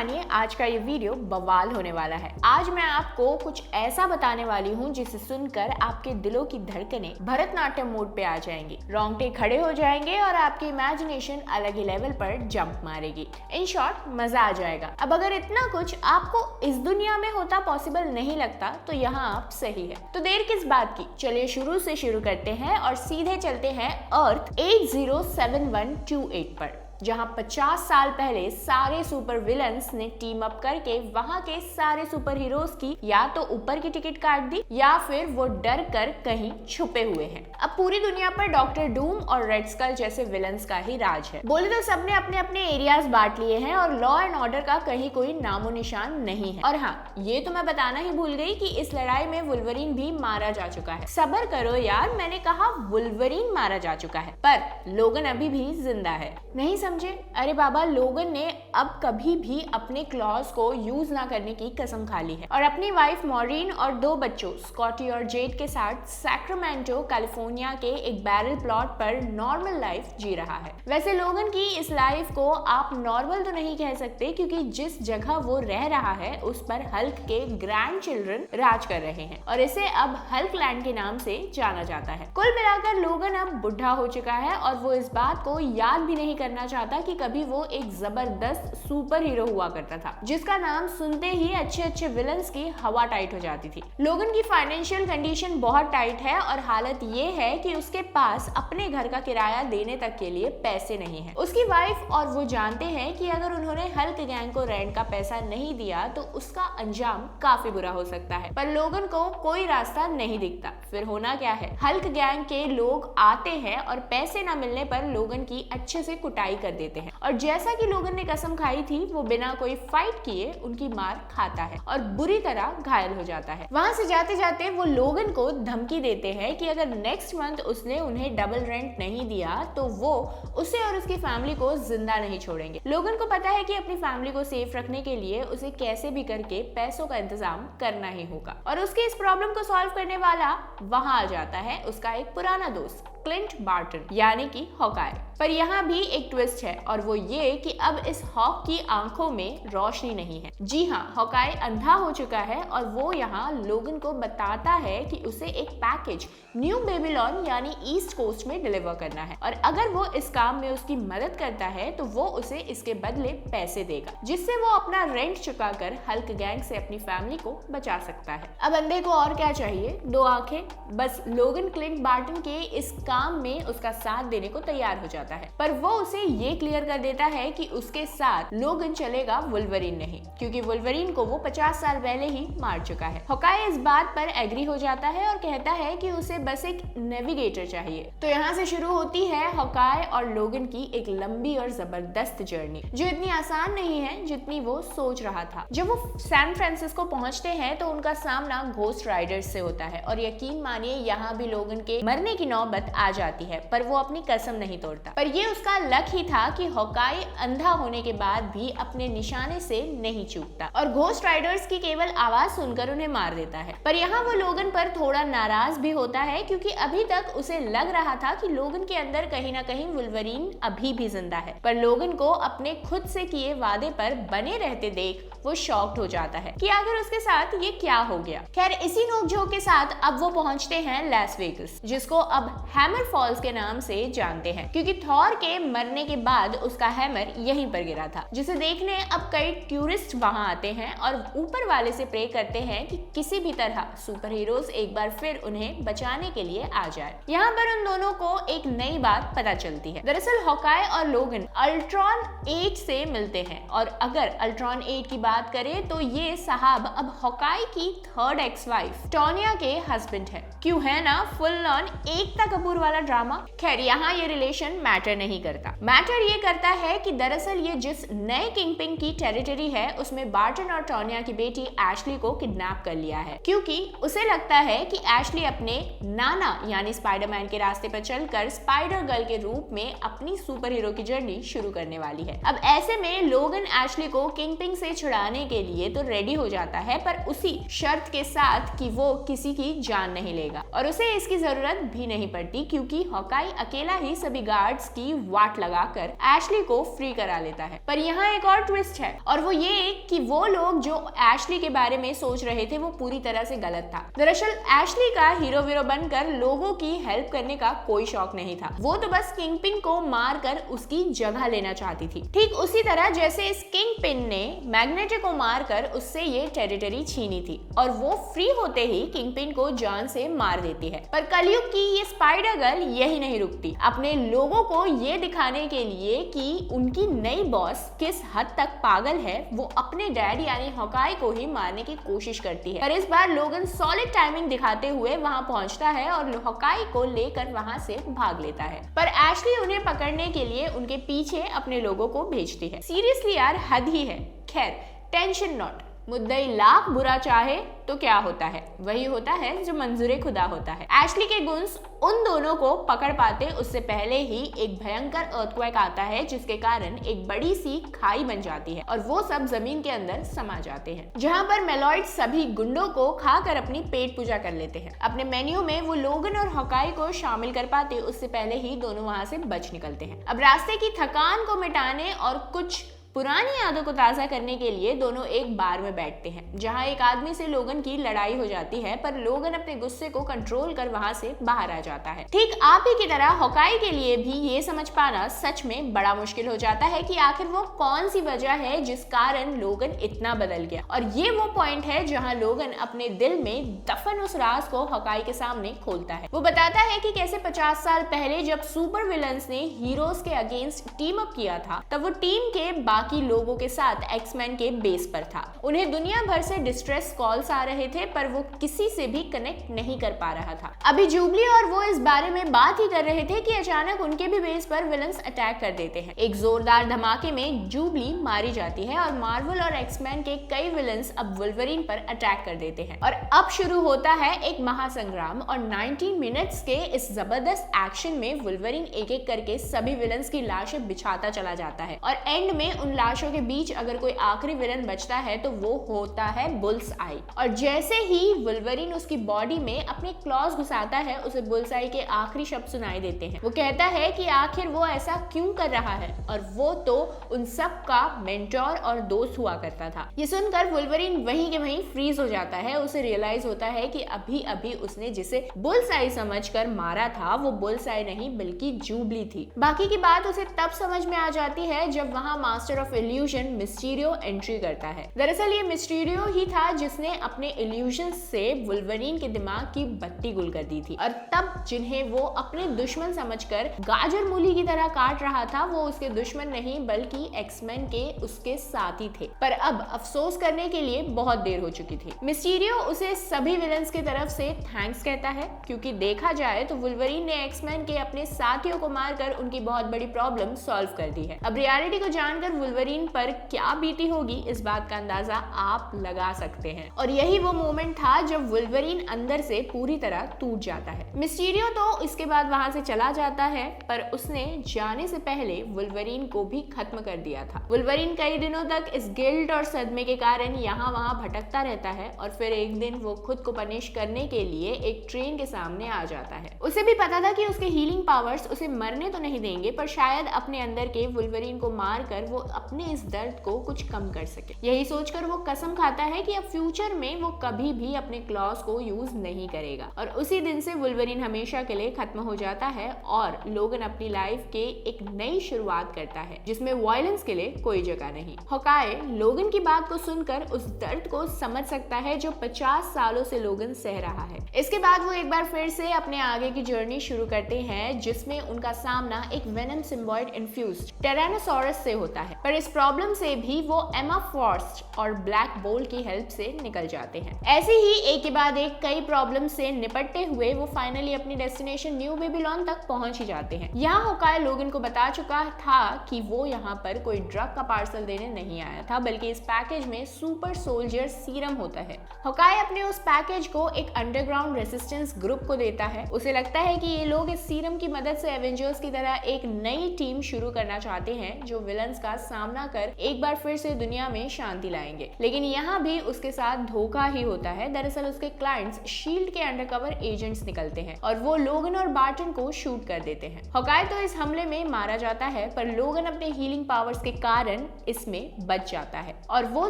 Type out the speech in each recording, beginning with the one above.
मानिए आज का ये वीडियो बवाल होने वाला है। आज मैं आपको कुछ ऐसा बताने वाली हूँ जिसे सुनकर आपके दिलों की धड़कनें भरतनाट्यम मोड पे आ जाएंगी, रोंगटे खड़े हो जाएंगे और आपकी इमेजिनेशन अलग ही लेवल पर जंप मारेगी। इन शॉर्ट मजा आ जाएगा। अब अगर इतना कुछ आपको इस दुनिया में होता पॉसिबल नहीं लगता तो यहाँ आप सही है। तो देर किस बात की, चलिए शुरू से शुरू करते हैं और सीधे चलते हैं अर्थ 807128 पर, जहां 50 साल पहले सारे सुपर विलन्स ने टीम अप करके वहां के सारे सुपर हीरोज की या तो ऊपर की टिकट काट दी या फिर वो डर कर कहीं छुपे हुए हैं। अब पूरी दुनिया पर डॉक्टर डूम और रेड स्कल जैसे विलन्स का ही राज है। बोले तो सबने अपने अपने एरियाज बांट लिए हैं और लॉ एंड ऑर्डर का कहीं कोई नामो निशान नहीं है। और हाँ, ये तो मैं बताना ही भूल गई कि इस लड़ाई में वुल्वरीन भी मारा जा चुका है। सब्र करो यार, मैंने कहा वुल्वरीन मारा जा चुका है, पर लोगन अभी भी जिंदा है। नहीं समझे? अरे बाबा, लोगन ने अब कभी भी अपने क्लॉज को यूज ना करने की कसम खा ली है और अपनी वाइफ मॉरीन और 2 बच्चों स्कॉटी और जेड के साथ सैक्रामेंटो कैलिफोर्निया के एक बैरल प्लॉट पर नॉर्मल लाइफ जी रहा है। वैसे लोगन की इस लाइफ को आप नॉर्मल तो नहीं कह सकते, क्योंकि जिस जगह वो रह रहा है उस पर हल्क के ग्रैंड चिल्ड्रन राज कर रहे हैं और इसे अब हल्क लैंड के नाम से जाना जाता है। कुल मिलाकर लोगन अब बुढ़ा हो चुका है और वो इस बात को याद भी नहीं करना चाहता कि कभी वो एक जबरदस्त सुपर हीरो हुआ करता था, जिसका नाम सुनते ही अच्छे अच्छे विलन्स की हवा टाइट हो जाती थी। लोगन की फाइनेंशियल कंडीशन बहुत टाइट है और हालत ये है कि उसके पास अपने घर का किराया देने तक के लिए पैसे नहीं है। उसकी वाइफ और वो जानते हैं कि अगर उन्होंने हल्क गैंग को रेंट का पैसा नहीं दिया तो उसका अंजाम काफी बुरा हो सकता है, पर लोगन को कोई रास्ता नहीं दिखता। फिर होना क्या है, हल्क गैंग के लोग आते हैं और पैसे न मिलने पर लोगन की अच्छे से कुटाई कर देते हैं और जैसा कि लोगन ने कसम खाई थी, वो बिना कोई फाइट किए उनकी मार खाता है और बुरी तरह घायल हो जाता है। वहां से जाते जाते वो लोगन को धमकी देते हैं कि अगर नेक्स्ट मंथ उसने उन्हें डबल रेंट नहीं दिया तो वो उसे और उसकी फैमिली को जिंदा नहीं छोड़ेंगे। लोगन को पता है कि अपनी फैमिली को सेफ रखने के लिए उसे कैसे भी करके पैसों का इंतजाम करना ही होगा और उसके इस प्रॉब्लम को सॉल्व करने वाला वहां आ जाता है उसका एक पुराना दोस्त क्लिंट बार्टन, यानी कि हॉकाई। पर यहाँ भी एक ट्विस्ट है और वो ये कि अब इस हॉक की आंखों में रोशनी नहीं है। जी हाँ, हॉकाई अंधा हो चुका है और वो यहाँ लोगन को बताता है कि उसे एक पैकेज न्यू बेबीलोन यानी ईस्ट कोस्ट में डिलीवर करना है और अगर वो इस काम में उसकी मदद करता है तो वो उसे इसके बदले पैसे देगा, जिससे वो अपना रेंट चुकाकर हल्क गैंग से अपनी फैमिली को बचा सकता है। अब अंधे को और क्या चाहिए, 2 आंखें। बस लोगन क्लिंट बार्टन के इस काम में उसका साथ देने को तैयार हो जाता है, पर वो उसे ये क्लियर कर देता है कि उसके साथ लोगन चलेगा, वुल्वरीन नहीं, क्योंकि वुल्वरीन को वो 50 साल पहले ही मार चुका है। हॉकाई इस बात पर एग्री हो जाता है और कहता है कि उसे बस एक नेविगेटर चाहिए। तो यहाँ से शुरू होती है हॉकाई और लोगन की एक लंबी और जबरदस्त जर्नी, जो इतनी आसान नहीं है जितनी वो सोच रहा था। जब वो सैन फ्रांसिस्को पहुंचते हैं तो उनका सामना घोस्ट राइडर्स से होता है और यकीन मानिए यहाँ भी लोगन के मरने की नौबत आ जाती है, पर वो अपनी कसम नहीं तोड़ता। पर ये उसका लक ही था कि हॉकाई अंधा होने के बाद भी अपने निशाने से नहीं चूकता और घोस्ट राइडर्स की केवल आवाज सुनकर उन्हें मार देता है। पर यहाँ वो लोगन पर थोड़ा नाराज भी होता है, क्योंकि अभी तक उसे लग रहा था कि लोगन के अंदर कहीं ना कहीं वुल्वरीन अभी भी जिंदा है, पर लोगन को अपने खुद से किए वादे पर बने रहते देख वो शॉक्ड हो जाता है कि आखिर उसके साथ ये क्या हो गया। खैर, इसी नोकझोंक के साथ अब वो पहुंचते हैं लास वेगस, जिसको अब हैमर फॉल्स के नाम से जानते हैं, क्योंकि थॉर के मरने के बाद उसका हैमर यहीं पर गिरा था, जिसे देखने अब कई टूरिस्ट वहां आते हैं और ऊपर वाले से प्रे करते हैं कि किसी भी तरह सुपर हीरोज एक बार फिर उन्हें बचाने के लिए आ जाए। यहाँ पर उन दोनों को एक नई बात पता चलती है। दरअसल हॉकाई और लोगन अल्ट्रॉन 8 से मिलते हैं और अगर अल्ट्रॉन 8 की बात करें तो ये साहब अब हॉकाई की 3rd एक्स वाइफ टोनिया के हस्बैंड है। क्यों है ना फुल ऑन एकता कपूर वाला ड्रामा। खैर, यहाँ ये रिलेशन मैटर नहीं करता। मैटर ये करता है कि दरअसल ये जिस नए किंगपिन की टेरिटरी है उसमें बार्टन और टोनिया की बेटी एशली को किडनैप कर लिया है, क्योंकि उसे लगता है कि एशली अपने नाना यानी स्पाइडरमैन के रास्ते पर चलकर स्पाइडर गर्ल के रूप में अपनी सुपर हीरो की जर्नी शुरू करने वाली है। अब ऐसे में लोगन एशली को किंगपिन से छुड़ा लाने के लिए तो रेडी हो जाता है, पर उसी शर्त के साथ कि वो किसी की जान नहीं लेगा और उसे इसकी जरूरत भी नहीं पड़ती क्योंकि हॉकाई अकेला ही सभी गार्ड्स की वाट लगाकर एशली को फ्री करा लेता है। पर यहाँ एक और ट्विस्ट है और वो ये कि वो लोग जो एशली के बारे में सोच रहे थे वो पूरी तरह से गलत था। दरअसल एशली का हीरो वीरो बनकर लोगों की हेल्प करने का कोई शौक नहीं था, वो तो बस किंगपिन को मारकर उसकी जगह लेना चाहती थी। ठीक उसी तरह जैसे इस किंगपिन ने मैग्नेटो को मारकर उससे ये टेरिटरी छीनी थी और वो फ्री होते ही किंगपिन को जान से मार देती है। पर कलयुग की ये स्पाइडर गर्ल यही नहीं रुकती। अपने लोगों को ये दिखाने के लिए कि उनकी नई बॉस किस हद तक पागल है, वो अपने डैड यानी हॉकाई को ही मारने की कोशिश करती है। पर इस बार लोगन सॉलिड टाइमिंग दिखाते हुए वहां पहुंचता है और हॉकाई को लेकर वहां से भाग लेता है। पर एशली उन्हें पकड़ने के लिए उनके पीछे अपने लोगों को भेजती है। सीरियसली यार, हद ही है। खैर, टेंशन नॉट, मुद्दई लाख बुरा चाहे तो क्या होता है, वही होता है जो मंजूरे खुदा होता है। एशली के गुन्स उन दोनों को पकड़ पाते उससे पहले ही एक भयंकर अर्थक्वेक आता है जिसके कारण एक बड़ी सी खाई बन जाती है और वो सब जमीन के अंदर समा जाते हैं, जहां पर मेलॉयड सभी गुंडों को खाकर अपनी पेट पूजा कर लेते हैं। अपने मेन्यू में वो लोगन और हॉकाई को शामिल कर पाते उससे पहले ही दोनों वहां से बच निकलते हैं। अब रास्ते की थकान को मिटाने और कुछ पुरानी यादों को ताजा करने के लिए दोनों एक बार में बैठते हैं जहां एक आदमी से लोगन की लड़ाई हो जाती है, पर लोगन अपने गुस्से को कंट्रोल कर वहां से बाहर आ जाता है। ठीक आप ही की तरह हॉकाई के लिए भी ये समझ पाना सच में बड़ा मुश्किल हो जाता है कि आखिर वो कौन सी वजह है जिस कारण लोगन इतना बदल गया। और ये वो पॉइंट है जहां लोगन अपने दिल में दफन उस राज को हॉकाई के सामने खोलता है। वो बताता है कि कैसे 50 साल पहले जब सुपर विलन्स ने हीरोज के अगेंस्ट टीम अप किया था तब वो टीम के बाकी लोगों के साथ एक्समैन के बेस पर था। उन्हें दुनिया भर से डिस्ट्रेस कॉल्स आ रहे थे पर वो किसी से भी कनेक्ट नहीं कर पा रहा था। अभी जूबली और वो इस बारे में बात ही कर रहे थे कि अचानक उनके भी बेस पर विलन्स अटैक कर देते हैं। एक जोरदार धमाके में जूबली मारी जाती है और मार्वल और एक्समैन के कई विलन्स अब वुल्वरीन पर अटैक कर देते हैं और अब शुरू होता है एक महासंग्राम। और 90 मिनट्स के इस जबरदस्त एक्शन में वुल्वरीन एक एक करके सभी विलन्स की लाशें बिछाता चला जाता है और एंड में उन लाशों के बीच अगर कोई आखिरी विलन बचता है तो वो होता है बुल्स आई। और जैसे ही वुल्वरीन उसकी बॉडी में अपने क्लॉज घुसाता है उसे बुल्स आई के आखिरी शब्द सुनाई देते हैं। वो कहता है कि आखिर वो ऐसा क्यों कर रहा है और वो तो उन सब का मेंटोर और दोस्त हुआ करता था। ये सुनकर वुल्वरीन वहीं के वहीं फ्रीज हो जाता है। उसे रियलाइज होता है कि अभी अभी उसने जिसे बुल्स आई समझकर मारा था वो बुल्स आई नहीं बल्कि जूबली थी। बाकी की बात उसे तब समझ में आ जाती है जब वहां master of illusion Mysterio entry करता है। दरअसल ये मिस्टीरियो ही था जिसने अपने इल्यूजन से वुल्वरीन के दिमाग की बत्ती गुल कर दी थी और तब जिन्हें वो अपने दुश्मन समझकर गाजर मूली की तरह काट रहा था वो उसके दुश्मन नहीं बल्कि एक्समैन के उसके साथी थे। पर अब अफसोस करने के लिए बहुत देर हो चुकी थी। मिस्टीरियो उसे सभी विलन्स की तरफ से थैंक्स कहता है क्योंकि देखा जाए तो वुल्वरीन ने एक्समैन के अपने साथियों को मारकर उनकी बहुत बड़ी प्रॉब्लम सॉल्व कर दी है। अब रियलिटी को जानकर वुल्वरीन पर क्या बीती होगी इस बात का अंदाजा आप लगा सकते हैं। और यही वो मोमेंट था जब वुल्वरीन अंदर से पूरी तरह टूट जाता है। मिस्टीरियो तो इसके बाद वहां से चला जाता है पर उसने जाने से पहले वुल्वरीन को भी खत्म कर दिया था। वुल्वरीन कई दिनों तक इस गिल्ट और सदमे के कारण यहाँ वहां भटकता रहता है और फिर एक दिन वो खुद को पनिश करने के लिए एक ट्रेन के सामने आ जाता है। उसे भी पता था कि उसके हीलिंग पावर्स उसे मरने तो नहीं देंगे पर शायद अपने अंदर के वुल्वरीन को मारकर वो अपने इस दर्द को कुछ कम कर सके। यही सोचकर वो कसम खाता है कि अब फ्यूचर में वो कभी भी अपने क्लॉज को यूज नहीं करेगा। और उसी दिन से वुल्वरीन हमेशा के लिए खत्म हो जाता है और लोगन अपनी लाइफ के एक नई शुरुआत करता है जिसमें वायलेंस के लिए कोई जगह नहीं। हॉकाई लोगन की बात को सुनकर उस दर्द को समझ सकता है जो 50 सालों से लोगन सह रहा है। इसके बाद वो एक बार फिर से अपने आगे की जर्नी शुरू करते हैं जिसमें उनका सामना एक वेनम सिम्बॉयड इन्फ्यूज्ड टेरानोसॉरस से होता है। पर इस प्रॉब्लम से भी वो एमा फॉर्स्ट और ब्लैक बोल्ट की हेल्प से निकल जाते हैं। ऐसे ही एक के बाद एक कई प्रॉब्लम से निपटते हुए वो फाइनली अपनी डेस्टिनेशन न्यू बेबीलोन तक पहुंच ही जाते हैं। यहाँ हॉकाई लोगन को बता चुका था कि वो यहाँ पर कोई ड्रग का पार्सल देने नहीं आया था बल्कि इस पैकेज में सुपर सोल्जर सीरम होता है। हॉकाई अपने उस पैकेज को एक अंडरग्राउंड रेसिस्टेंस ग्रुप को देता है। उसे लगता है कि ये लोग इस सीरम की मदद से एवेंजर्स की तरह एक नई टीम शुरू करना चाहते हैं जो विलन्स का सामना कर एक बार फिर से दुनिया में शांति लाएंगे। लेकिन यहाँ भी उसके साथ धोखा ही होता है। दरअसल उसके क्लाइंट्स शील्ड के अंडरकवर एजेंट्स निकलते हैं और वो लोगन और बार्टन को शूट कर देते हैं। हॉकाई तो इस हमले में मारा जाता है, पर लोगन अपने हीलिंग पावर्स के कारण इसमें बच जाता है और वो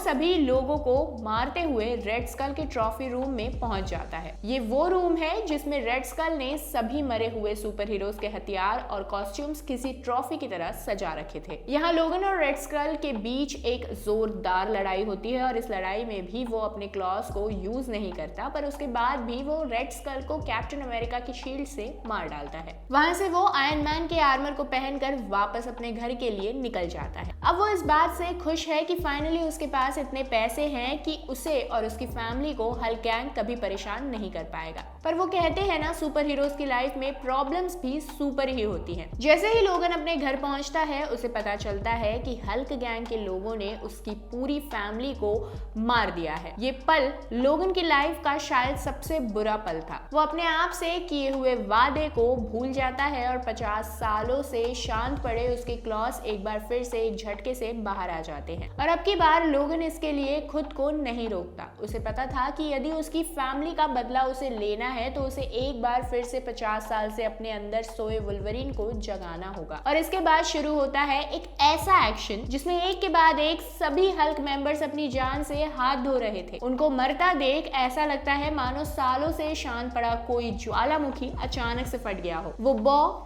सभी लोगों को मारते हुए रेड स्कल के ट्रॉफी रूम में पहुंच जाता है। ये वो रूम है जिसमें रेड स्कल ने सभी मरे हुए सुपर हीरोज के हथियार और कॉस्ट्यूम्स किसी ट्रॉफी की तरह सजा रखे थे। यहाँ लोगन और रेड स्कल के बीच एक जोरदार लड़ाई होती है और इस लड़ाई में भी वो अपने क्लॉस को यूज नहीं करता, पर उसके बाद भी वो रेड स्कल को कैप्टन अमेरिका की शील्ड से मार डालता है। वहां से वो आयरन मैन के आर्मर को पहनकर वापस अपने घर के लिए निकल जाता है। अब वो इस बात से खुश है कि फाइनली उसके पास इतने पैसे हैं कि उसे और उसकी फैमिली को हल्क गैंग कभी परेशान नहीं कर पाएगा। पर वो कहते हैं ना, सुपर हीरोज की लाइफ में प्रॉब्लम्स भी सुपर ही होती हैं। जैसे ही लोगन अपने घर पहुंचता है, उसे पता चलता है कि हल्क गैंग के लोगों ने उसकी पूरी फैमिली को मार दिया है। ये पल लोगन की लाइफ का शायद सबसे बुरा पल था। वो अपने आप से किए हुए वादे को भूल जाता है और 50 सालों से शांत पड़े उसके क्लॉस एक बार फिर से एक झटके से बाहर आ जाते हैं। और अब की बार लोगन इसके लिए खुद को नहीं रोकता। उसे पता था कि यदि उसकी फैमिली का बदला उसे लेना है तो उसे एक बार फिर से 50 साल से अपने अंदर सोए वुल्वरीन को जगाना होगा। और इसके बाद शुरू होता है एक ऐसा एक्शन जिसमें एक के बाद एक सभी हल्क मेंबर्स अपनी जान से हाथ धो रहे थे। उनको मरता देख ऐसा लगता है मानो सालों से शांत पड़ा कोई ज्वालामुखी अचानक से फट गया हो। वो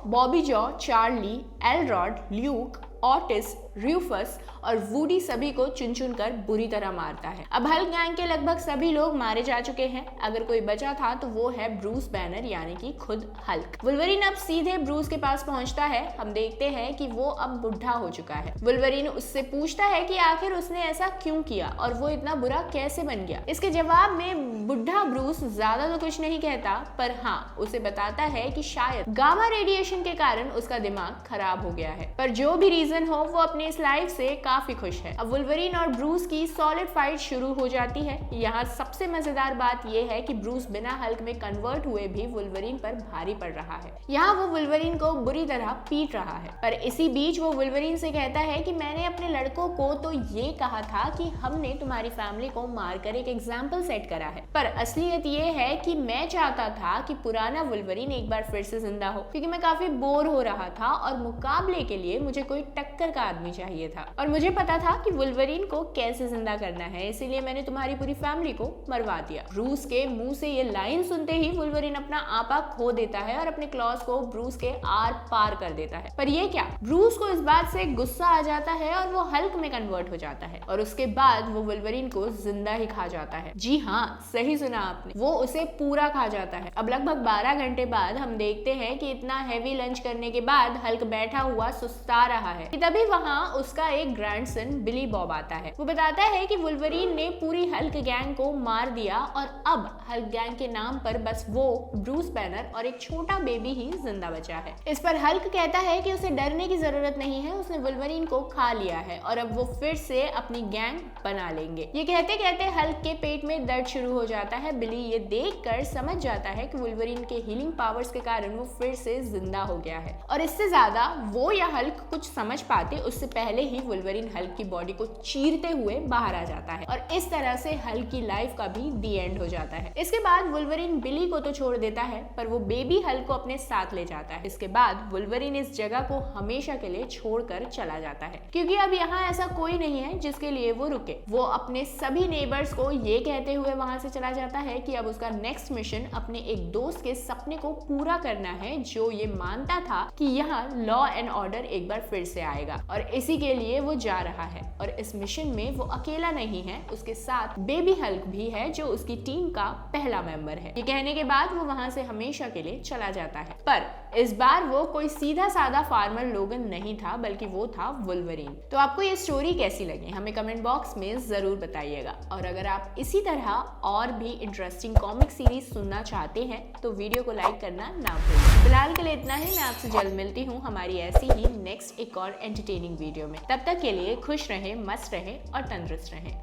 Bobby Jaw, Charlie, Elrod, Luke, Otis, Rufus और वूडी सभी को चुन चुन कर बुरी तरह मारता है। अब हल्क गैंग के लगभग सभी लोग मारे जा चुके हैं। अगर कोई बचा था तो वो है ब्रूस बैनर, यानी कि खुद हल्क। वुल्वरीन अब सीधे ब्रूस के पास पहुंचता है। हम देखते हैं कि वो अब बुढ़ा हो चुका है। वुल्वरीन उससे पूछता है कि आखिर उसने ऐसा क्यों किया और वो इतना बुरा कैसे बन गया। इसके जवाब में बुढ़ा ब्रूस ज्यादा तो कुछ नहीं कहता, पर हाँ उसे बताता है कि शायद गामा रेडिएशन के कारण उसका दिमाग खराब हो गया है। पर जो भी रीजन हो, वो अपने इस लाइफ से काफी खुश है। अब वुल्वरीन और ब्रूस की सॉलिड फाइट शुरू हो जाती है। यहाँ सबसे मजेदार बात यह है कि ब्रूस बिना हल्क में कन्वर्ट हुए भी वुल्वरीन पर भारी पड़ रहा है। यहाँ वो वुल्वरीन को बुरी तरह पीट रहा है, पर इसी बीच वो वुल्वरीन से कहता है कि मैंने अपने लड़कों को तो ये कहा था कि हमने तुम्हारी फैमिली को मारकर एक एग्जाम्पल सेट करा है, पर असलियत ये है कि मैं चाहता था कि पुराना वुल्वरीन एक बार फिर से जिंदा हो, क्योंकि मैं काफी बोर हो रहा था और मुकाबले के लिए मुझे कोई टक्कर का आदमी चाहिए था और मुझे पता था कि वुल्वरीन को कैसे जिंदा करना है, इसीलिए मैंने तुम्हारी पूरी फैमिली को मरवा दिया। ब्रूस के मुंह से ये लाइन सुनते ही वुल्वरीन अपना आपा खो देता है और अपने क्लॉस को ब्रूस के आर पार कर देता है। पर ये क्या, ब्रूस को इस बात से गुस्सा आ जाता है और वो हल्क में कन्वर्ट हो जाता है और उसके बाद वो वुल्वरीन को जिंदा ही खा जाता है। जी हाँ, सही सुना आपने, वो उसे पूरा खा जाता है। अब लगभग 12 घंटे बाद हम देखते हैं कि इतना हैवी लंच करने के बाद हल्क बैठा हुआ सुस्ता रहा है कि तभी वहाँ उसका एक ग्रैंडसन बिली बॉब आता है। वो बताता है कि वुल्वरीन ने पूरी हल्क गैंग को मार दिया और अब हल्क गैंग के नाम पर बस वो, ब्रूस बैनर और एक छोटा बेबी ही जिंदा बचा है। इस पर हल्क कहता है कि उसे डरने की जरूरत नहीं है, उसने वुल्वरीन को खा लिया है और अब वो फिर से अपनी गैंग बना लेंगे। ये कहते कहते हल्क के पेट में दर्द शुरू हो जाता है। बिली ये देखकर समझ जाता है कि वुल्वरीन के हीलिंग पावर्स के कारण वो फिर से जिंदा हो गया है और इससे ज्यादा वो या हल्क कुछ समझ पाते उससे पहले ही वुल्वरीन हल्क की बॉडी को चीरते हुए बाहर आ जाता है और इस तरह से हल्क की लाइफ का भी दी एंड हो जाता है। इसके बाद वुल्वरीन बिली को तो छोड़ देता है, पर वो बेबी हल्क को अपने साथ ले जाता है। इसके बाद वुल्वरीन इस जगह को हमेशा के लिए छोड़कर चला जाता है, क्योंकि अब यहाँ ऐसा कोई नहीं है जिसके लिए वो रुके। वो अपने सभी नेबर्स को ये कहते हुए वहां से चला जाता है कि अब उसका नेक्स्ट मिशन अपने एक दोस्त के सपने को पूरा करना है, जो ये मानता था कि यहाँ लॉ एंड ऑर्डर एक बार फिर से आएगा और इसी के लिए वो जा रहा है। और इस मिशन में वो अकेला नहीं है, उसके साथ बेबी हल्क भी है जो उसकी टीम का पहला मेंबर है। ये कहने के बाद वो वहां से हमेशा के लिए चला जाता है, पर इस बार वो कोई सीधा साधा फार्मर लोगन नहीं था, बल्कि वो था वुल्वरीन। तो आपको ये स्टोरी कैसी लगी हमें कमेंट बॉक्स में जरूर बताइएगा और अगर आप इसी तरह और भी इंटरेस्टिंग कॉमिक सीरीज सुनना चाहते हैं तो वीडियो को लाइक करना ना भूलें। फिलहाल के लिए इतना ही, मैं आपसे जल्द मिलती हूँ हमारी ऐसी ही नेक्स्ट एक और एंटरटेनिंग वीडियो में। तब तक के लिए खुश रहें, मस्त रहें और तंदुरुस्त रहें।